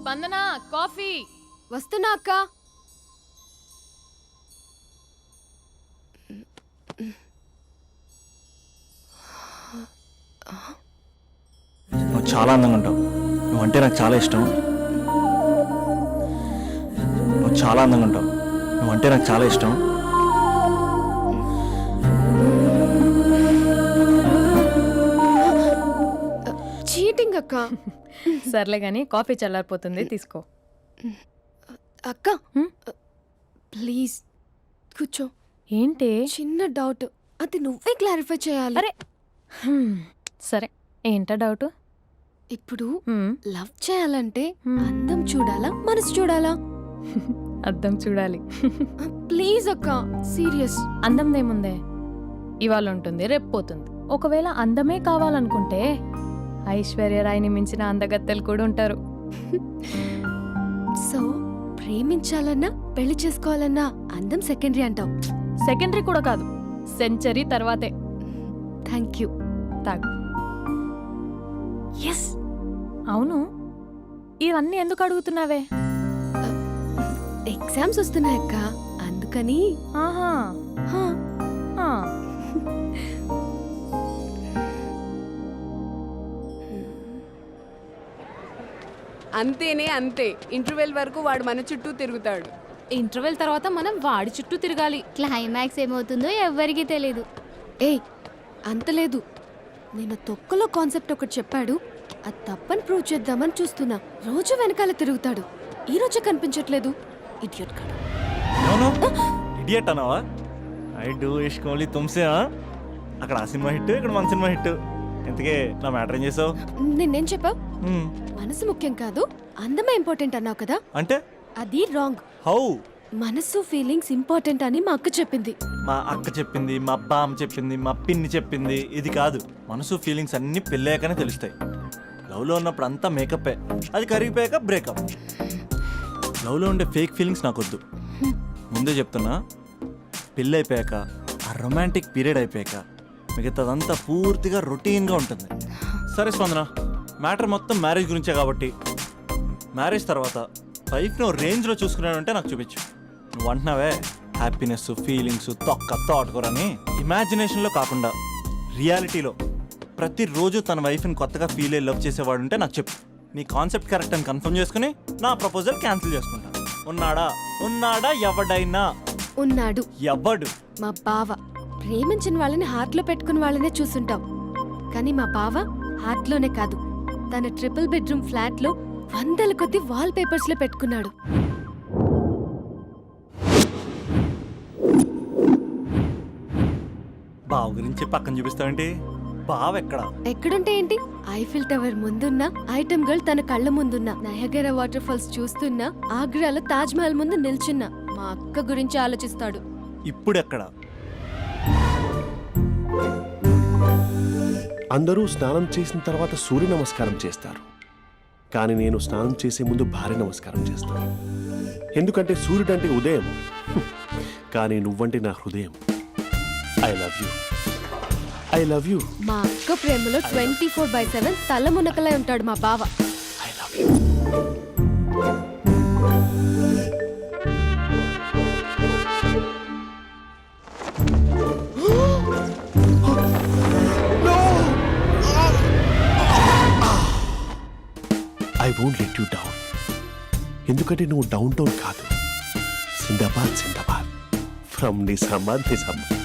స్పందన కాఫీ వస్తున్నా అక్క. నువ్వు చాలా అందంగా ఉంటావు. నువ్వంటే నాకు చాలా ఇష్టం. నువ్వు చాలా అందంగా ఉంటావు. నువ్వంటే నాకు చాలా ఇష్టం. చీటింగ్ అక్క. సర్లే గాని కాఫీ చల్లారిపోతుంది, తీసుకో. అక్క ప్లీజ్ కూర్చో. ఏంటి? చిన్న డౌట్, అది నువ్వే క్లారిఫై చేయాలి. అరే సరే, ఏంటా డౌట్? ఇప్పుడు లవ్ చేయాలంటే అందం చూడాలా మనసు చూడాలా? అద్దం చూడాలి. ప్లీజ్ అక్క, సీరియస్. అందందేముందే, ఇవాళ ఉంటుంది రేపు పోతుంది. ఒకవేళ అందమే కావాలనుకుంటే ఐశ్వర్యరాయ్ని మించిన అందగత్తెలు కూడా ఉంటారు. సో ప్రేమించాలన్నా పెళ్లి చేసుకోవాలన్నా అందం సెకండరీ అంటావు? సెకండరీ కూడా కాదు, సెంచరీ తర్వాతే. Thank you. తాగు. ఎస్. అవును, ఇవన్నీ ఎందుకు అడుగుతున్నావే? ఎగ్జామ్స్ వస్తున్నాయి అక్క, అందుకని. ఆహా. హా. ఆ. అంతేనే అంతే. ఇంటర్వెల్ వరకు వాడు మన చుట్టూ తిరుగుతాడు. ఇంటర్వెల్ తర్వాత మనం వాడి చుట్టూ తిరగాలి. క్లైమాక్స్ ఏమవుతుందో ఎవ్వరికీ తెలీదు. ఏయ్ అంత లేదు, నేను తొక్కలో కాన్సెప్ట్ ఒకటి చెప్పాడు, అది తప్పని ప్రూవ్ చేద్దామని చూస్తున్నా. రోజు వెనకాల తిరుగుతాడు, ఈ రోజే కనిపించట్లేదు. ఇడియట్ కాడు. ఇడియట్ అన్నావా? ఐ డూ ఇష్క్ ఓన్లీ తుమ్సే. అక్కడ ఆ సినిమా హిట్, ఇక్కడ మన సినిమా హిట్. ఇంతకే నా మ్యాటర్ ఏం చేసావు? నిన్నేం చెప్పావు? మనసు ముఖ్యం కాదు, అందమే ఇంపార్టెంట్ అన్నావు కదా. అంటే అది రాంగ్. హౌ? మనసు ఫీలింగ్స్ ఇంపార్టెంట్ అని మా అక్క చెప్పింది. మా అక్క చెప్పింది, మా బామ్మ చెప్పింది, మా పిన్ని చెప్పింది. ఇది కాదు, మనసు ఫీలింగ్స్ అన్ని పెళ్ళాకనే తెలుస్తాయి. లవ్లో ఉన్నప్పుడు అంతా మేకప్పే, అది కరిగిపోయాక బ్రేకప్. లవ్లో ఉండే ఫేక్ ఫీలింగ్స్ నాకొద్దు. ముందే చెప్తున్నా, పెళ్ళి అయిపోయాక ఆ రొమాంటిక్ పీరియడ్ అయిపోయాక మిగతాదంతా పూర్తిగా రొటీన్గా ఉంటుంది. సరే స్పందన, మ్యాటర్ మొత్తం మ్యారేజ్ గురించే కాబట్టి మ్యారేజ్ తర్వాత వైఫ్ను రేంజ్లో చూసుకున్నాడంటే నాకు చూపించు. నువ్వు అంటున్నావే హ్యాపీనెస్ ఫీలింగ్స్ తోటకూరని, ఇమాజినేషన్లో కాకుండా రియాలిటీలో ప్రతిరోజు తన వైఫ్ని కొత్తగా ఫీల్ అయ్యి లవ్ చేసేవాడు ఉంటే నాకు చెప్పు. నీ కాన్సెప్ట్ కరెక్ట్ అని కన్ఫర్మ్ చేసుకుని నా ప్రపోజల్ క్యాన్సిల్ చేసుకుంటా. ఉన్నాడా ఎవడైనా? ఉన్నాడు. ఎవడు? మా బావ. ప్రేమించిన వాళ్ళని హార్ట్లో పెట్టుకున్న వాళ్ళనే చూసుంటాం, కానీ మా బావ హార్ట్లోనే కాదు, తన ట్రిపుల్ బెడ్రూమ్ ఫ్లాట్లో వందల కొద్ది వాల్ పేపర్స్ లో పెట్టుకున్నాడు. బావ గురించి పక్కన చూపిస్తావేంటి? బావ ఎక్కడుంటే ఏంటి? ఐఫిల్ టవర్ ముందున్న ఐటమ్ గర్ల్ తన కళ్ళ ముందున్న నయగరా వాటర్ ఫాల్స్ చూస్తున్నా, ఆగ్రాలో తాజ్ మహల్ ముందు నిల్చున్నా మా అక్క గురించి ఆలోచిస్తాడు. ఇప్పుడెక్కడ? అందరూ స్నానం చేసిన తర్వాత సూర్య నమస్కారం చేస్తారు, కానీ నేను స్నానం చేసే ముందు భార్య నమస్కారం చేస్తాను. ఎందుకంటే సూర్యుడు అంటే ఉదయం, కానీ నువ్వంటే నా హృదయం. I love you, I love you. మా అక్క ప్రేమలో 24/7 తల మునకలై ఉంటాడు మా బావ. I love you. I won't let you down. ఎందుకంటే నువ్వు డౌన్ టౌన్ కాదు, జిందాబాద్ జిందాబాద్ ఫ్రమ్ నిజామాబాద్ నిజామాబాద్.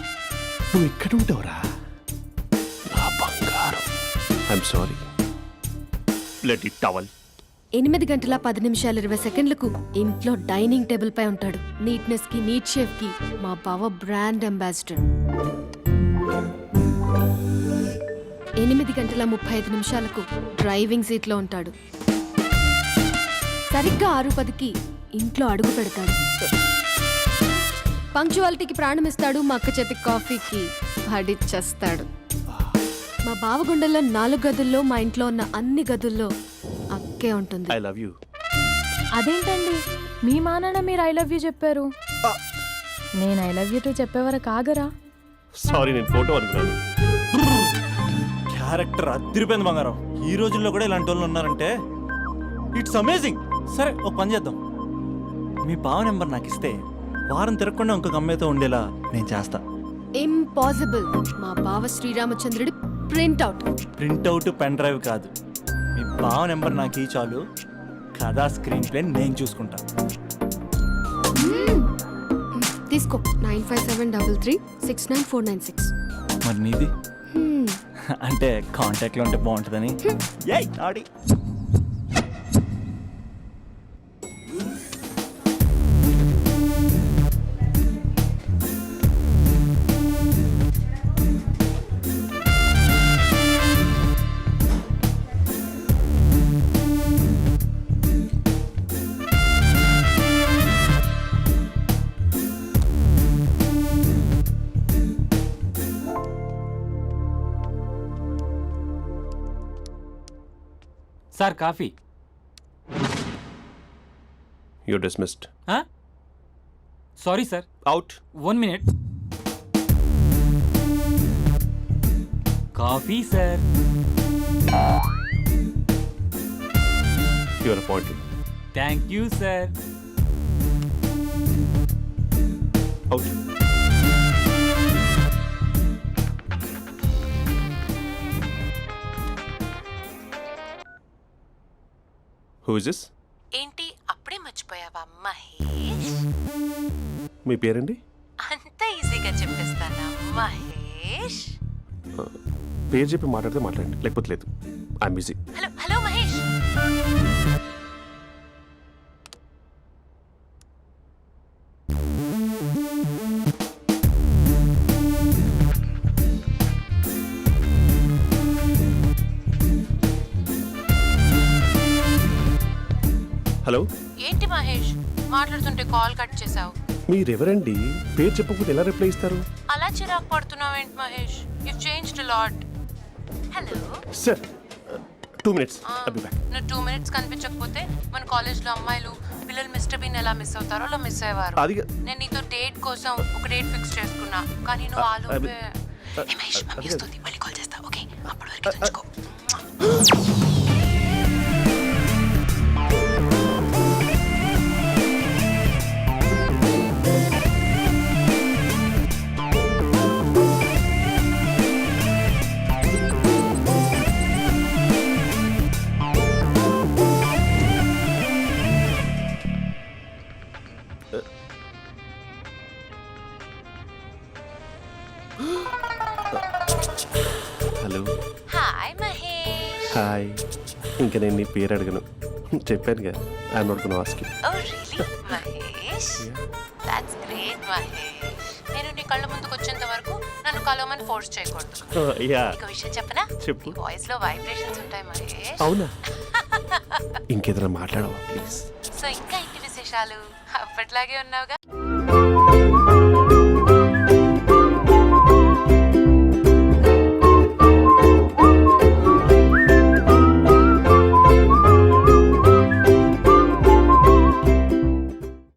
నువ్వు ఇక్కడ ఉంటావురా నా బంగారం. I'm sorry, let it towel. 8:10:10 ఇంట్లో డైనింగ్ టేబుల్ పై ఉంటాడు. నీట్నెస్ కి, నీట్ షేఫ్ కి మా బావ బ్రాండ్ అంబాసిడర్. 8:35 డ్రైవింగ్ సీట్ లో ఉంటాడు. సరిగ్గా 6:10 ఇంట్లో అడుగు పెడతాడు. పంక్చువాలిటీకి ప్రాణమిస్తాడు. మా అక్క చేతి కాఫీకి పడిచ్చేస్తాడు. మా బావ గుండెల్లో 4 గదుల్లో, మా ఇంట్లో ఉన్న అన్ని గదుల్లో అక్కే ఉంటుంది. I love you. అదేంటండి, మీ మానాన్న మీరు ఐ లవ్ యూ చెప్పారు, నేను ఐ లవ్ యూ టు చెప్పేవరకు ఆగరా? సారీ, నేను ఫోటో అనుకున్నాను. క్యారెక్టర్ అదిరిపోయింది బంగారం. ఈ రోజుల్లో కూడా ఇలాంటి వాళ్ళు ఉన్నారంటే ఇట్స్ అమేజింగ్. సరే ఒక పని చేద్దాం, మీ బావ నెంబర్ నాకు ఇస్తే వారం తిరగకుండా ఇంకొక అమ్మాయితో ఉండేలా నేను చేస్తా. ఇంపాసిబుల్. మా బావ శ్రీరామచంద్రుడి ప్రింట్అవుట్. ప్రింట్అవుట్ పెన్ డ్రైవ్ కాదు, మీ బావ నెంబర్ నాకు ఈ చాలు, కథా స్క్రీన్ ప్లే నేను చూసుకుంటా. తీసుకో 9573369496. మరి నీది అంటే కాంటాక్ట్లో ఉంటే బాగుంటుందని. ఏయ్ ఆడి sir coffee. You dismissed. Sorry sir, out. 1 minute. Coffee sir. Your appointed. Thank you sir. Out. Who is this? ఏంటి అప్పుడే మర్చిపోయావా మహేష్? మీ పేరండి? అంత ఈజీగా చెప్పేస్తానా మహేష్? పేరు చెప్పి మాట్లాడితే మాట్లాడండి, లేకపోతే లేదు. I'm busy. Hello hello Mahesh. Hello, ఏంటి మహేష్ మాట్లాడుతుంటే కాల్ కట్ చేసావు? మీరెవరండి? పేరు చెప్పకపోతే ఎలా రిప్లై ఇస్తారు? అలా చిరాకు పడుతున్నావేంటి Mahesh? You changed lot. Hello sir 2 minutes. I'll be back. నువ్వు 2 minutes కనిపించకపోతే మన కాలేజ్లో అమ్మాయిలు పిల్లలు మిస్టర్ బీన్ ఎలా మిస్ అవుతారో అలా మిస్ అయ్యేవారు. అది నేను నీతో డేట్ కోసం ఒక డేట్ ఫిక్స్ చేసుకున్నా, కానీ నువ్వు ఆలోపే. ఏ మహేష్ మమ్మీ వస్తుంది, మళ్ళీ కాల్ చేస్తా. ఓకే అప్పటి వరకు తుంచుకో. హలో. హాయ్ మహేష్. హాయ్. ఇంకా నేను నీ పేరు అడగను, చెప్పానుగా. I'm not gonna ask you. Oh really Mahesh? That's great Mahesh. నేను నీ కళ్ళ ముందుకు వచ్చేంత వరకు నన్ను కలవమని ఫోర్స్ చేయకూడదు. యా. ఒక విషయం చెప్పనా? చెప్పు. వాయిస్ లో వైబ్రేషన్స్ ఉంటాయి మహేష్. అవునా? ఇంకేదైనా మాట్లాడవా ప్లీజ్? సో ఇంకా ఇంటి విశేషాలు అప్పట్లాగే ఉన్నావుగా?